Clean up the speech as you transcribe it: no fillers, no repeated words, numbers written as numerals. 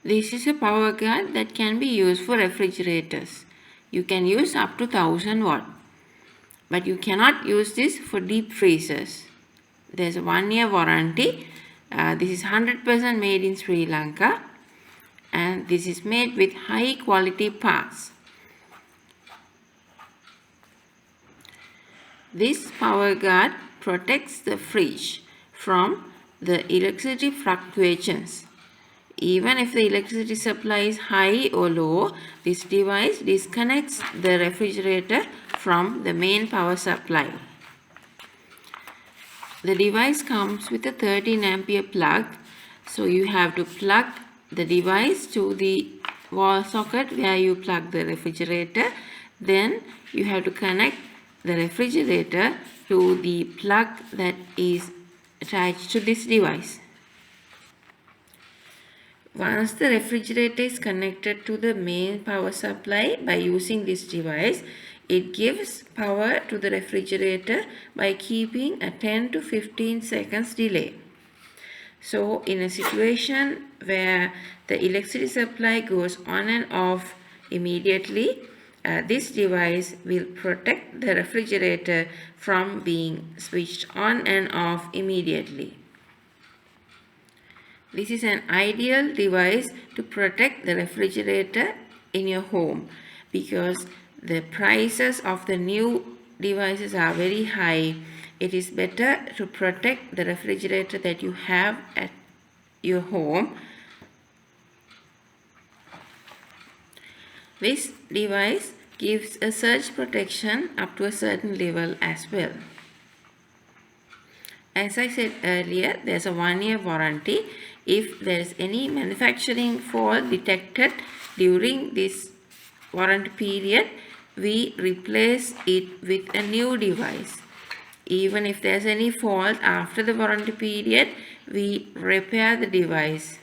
This is a power guard that can be used for refrigerators. You can use up to 1000 watt. But you cannot use this for deep freezers. There's a 1-year warranty. This is 100% made in Sri Lanka. And this is made with high quality parts. This power guard protects the fridge from the electricity fluctuations. Even if the electricity supply is high or low, this device disconnects the refrigerator from the main power supply. The device comes with a 13 ampere plug, so you have to plug the device to the wall socket where you plug the refrigerator. Then you have to connect the refrigerator to the plug that is attached to this device. Once the refrigerator is connected to the main power supply by using this device, it gives power to the refrigerator by keeping a 10 to 15 seconds delay. So in a situation where the electricity supply goes on and off immediately, this device will protect the refrigerator from being switched on and off immediately. This is an ideal device to protect the refrigerator in your home because the prices of the new devices are very high. It is better to protect the refrigerator that you have at your home. This device gives a surge protection up to a certain level as well. As I said earlier, there's a 1-year warranty. If there is any manufacturing fault detected during this warranty period, we replace it with a new device. Even if there's any fault after the warranty period, we repair the device.